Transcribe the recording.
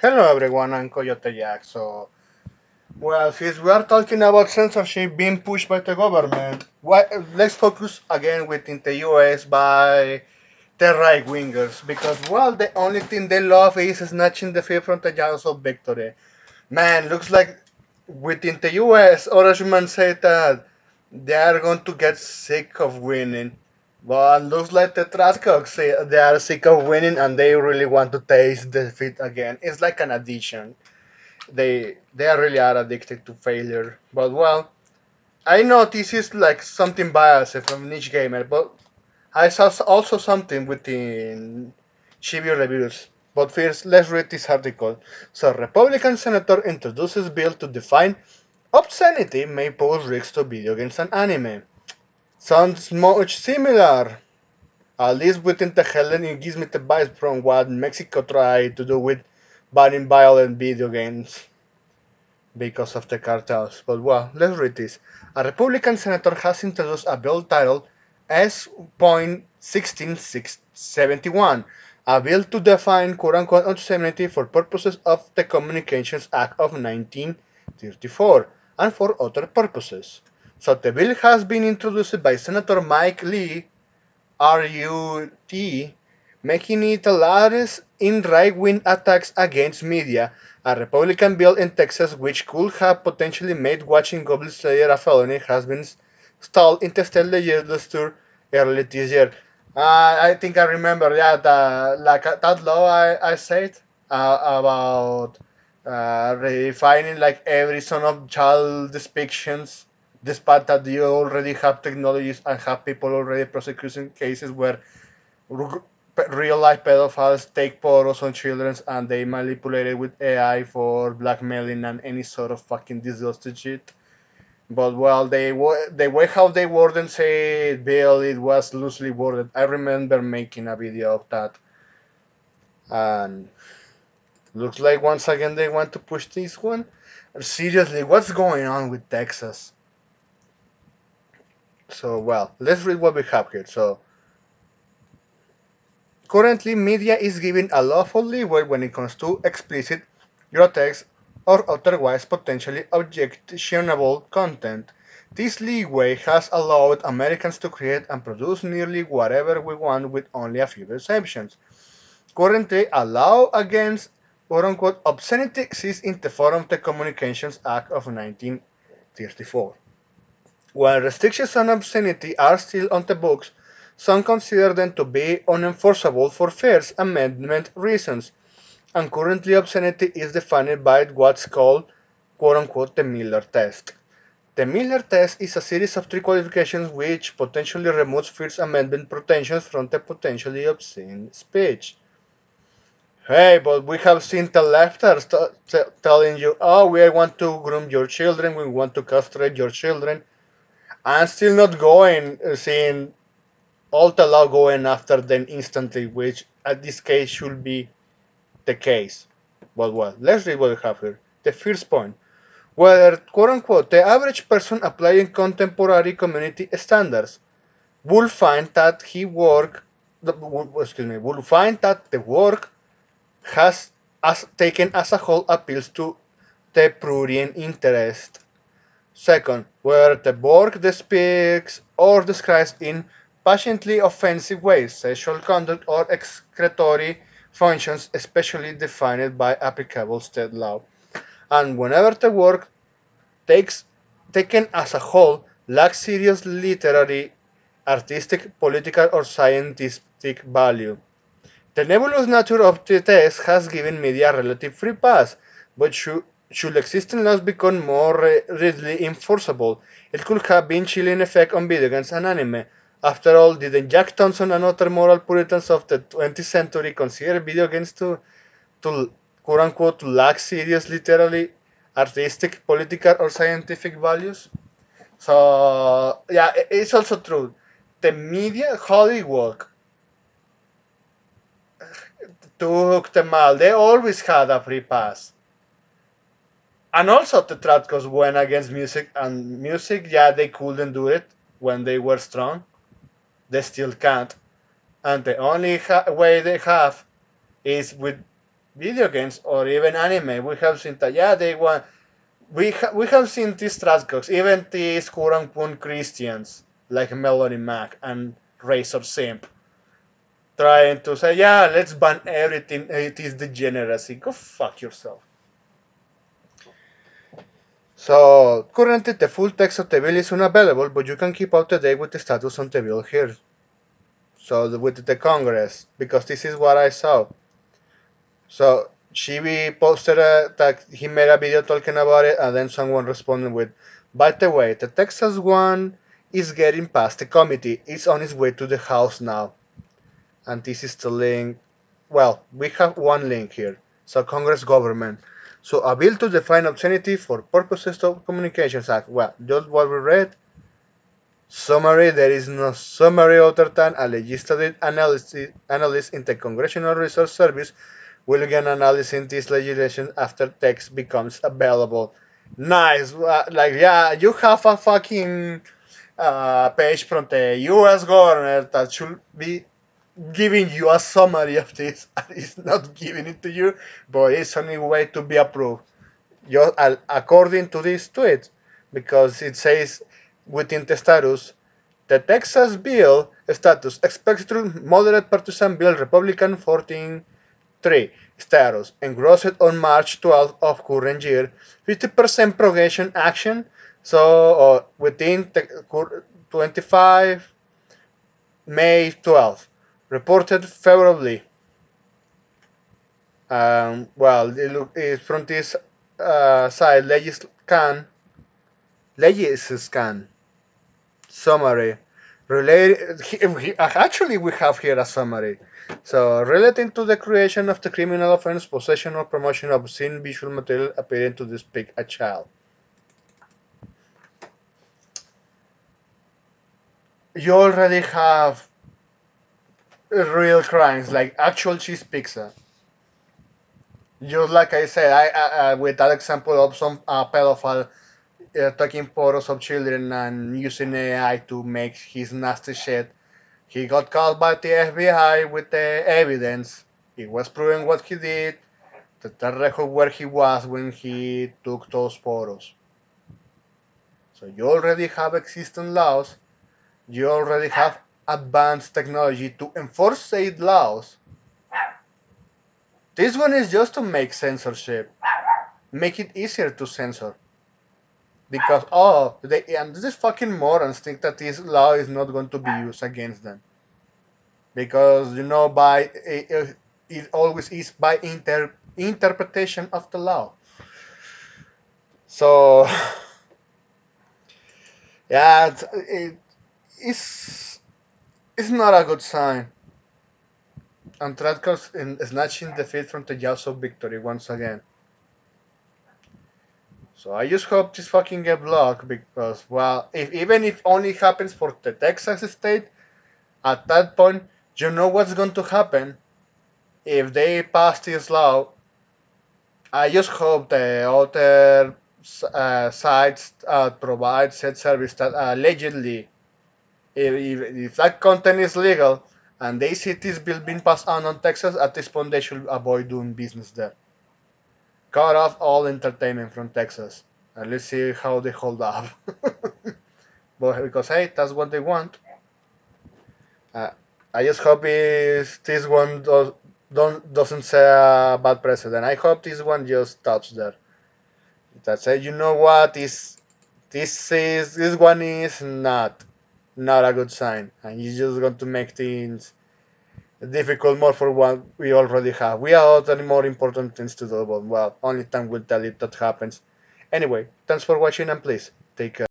Hello everyone, I'm Coyote Jack. Since we are talking about censorship being pushed by the government, let's focus again within the US by the right wingers because, the only thing they love is snatching the field from the jaws of victory. Man, looks like within the US, Orangement said that they are going to get sick of winning. But looks like the Trascocks say they are sick of winning and they really want to taste defeat again. It's like an addiction. They are really are addicted to failure. But I know this is like something biased from niche gamer, but I saw also something within Chibi reviews. But first, let's read this article. So, Republican senator introduces bill to define obscenity may pose risks to video games and anime. Sounds much similar, at least within the Helen. It gives me the vibes from what Mexico tried to do with banning violent video games because of the cartels. But let's read this. A Republican senator has introduced a bill titled S.16671, a bill to define quote unquote obscenity for purposes of the Communications Act of 1934 and for other purposes. So the bill has been introduced by Senator Mike Lee RUT, making it the largest in right-wing attacks against media. A Republican bill in Texas, which could have potentially made watching Goblin Slayer a felony, has been stalled in the state legislature early this year. I think I remember, yeah, that law I said about refining like every son of child depictions, despite that you already have technologies and have people already prosecuting cases where real life pedophiles take photos on children and they manipulate it with AI for blackmailing and any sort of fucking disgusting shit. But the way how they worded say Bill, it was loosely worded. I remember making a video of that, and looks like once again they want to push this one. Seriously, what's going on with Texas? So let's read what we have here. So currently, media is given a lawful leeway when it comes to explicit, grotesque, or otherwise potentially objectionable content. This leeway has allowed Americans to create and produce nearly whatever we want with only a few exceptions. Currently, a law against quote unquote obscenity exists in the form of the Communications Act of 1934. While restrictions on obscenity are still on the books, some consider them to be unenforceable for First Amendment reasons, and currently obscenity is defined by what's called quote unquote the Miller test. The Miller test is a series of three qualifications which potentially removes First Amendment protections from the potentially obscene speech. Hey, but we have seen the lefters telling you, oh, we want to groom your children, we want to castrate your children. I'm still not going, seeing all the law going after them instantly, which at this case should be the case. But let's read what we have here. The first point. Whether, quote unquote, the average person applying contemporary community standards will find that will find that the work has as taken as a whole appeals to the prurient interest. Second, where the work speaks or describes in patiently offensive ways sexual conduct or excretory functions, especially defined by applicable state law. And whenever the work takes taken as a whole lacks serious literary, artistic, political, or scientific value. The nebulous nature of the test has given media a relative free pass, but should existing laws become more readily enforceable, it could have been chilling effect on video games and anime. After all, didn't Jack Thompson and other moral puritans of the 20th century consider video games to quote unquote to lack serious literally, artistic, political, or scientific values? So yeah, it's also true. The media, Hollywood, took them out. They always had a free pass. And also the Tratcos went against music, and music, yeah, they couldn't do it when they were strong. They still can't. And the only way they have is with video games or even anime. We have seen that, yeah, they want. We have seen these trashcocks, even these quote unquote Christians like Melody Mac and Razor Simp trying to say, yeah, let's ban everything. It is degeneracy. Go fuck yourself. So currently the full text of the bill is unavailable, but you can keep up to date with the status on the bill here. So with the Congress, because this is what I saw. So Chibi posted that he made a video talking about it, and then someone responded with, "By the way, the Texas one is getting past the committee. It's on its way to the House now." And this is the link. Well, we have one link here. So Congress government. So a bill to define obscenity for purposes of Communications Act. Well, just what we read. Summary, there is no summary other than a legislative analyst in the Congressional Research Service will begin analyzing this legislation after text becomes available. Nice. Like, yeah, you have a fucking page from the US government that should be giving you a summary of this, and it's not giving it to you, but it's only way to be approved. Just according to this tweet, because it says within the status, the Texas bill status expects through moderate partisan bill Republican 14-3 status engrossed on March 12th of current year, 50% progression action. So within the 25 May 12th, reported favorably. Well, from this side, Legis scan summary. Actually, we have here a summary. So, relating to the creation of the criminal offense, possession or promotion of obscene visual material appearing to depict a child. You already have real crimes like actual cheese pizza. Just like I said, with that example of some pedophile taking photos of children and using AI to make his nasty shit. He got caught by the FBI with the evidence. It was proven what he did, the record where he was when he took those photos. So you already have existing laws. You already have advanced technology to enforce said laws. This one is just to make censorship, make it easier to censor. Because and these fucking morons think that this law is not going to be used against them. Because by it always is by interpretation of the law. So yeah, it's it's not a good sign. And Tradkos in snatching defeat from the jaws of victory once again. So I just hope this fucking get blocked because, well, if even if only happens for the Texas state, at that point you know what's going to happen if they pass this law. I just hope the other sites provide said service that allegedly, if that content is legal and they see this bill being passed on Texas, at this point they should avoid doing business there. Cut off all entertainment from Texas. And let's see how they hold up. But because hey, that's what they want. Uh, I just hope this one doesn't set a bad precedent. I hope this one just stops there. That said, you know what? This one is not a good sign, and it's just going to make things difficult more for what we already have. We have other more important things to do, but well, only time will tell if that happens. Anyway, thanks for watching, and please take care.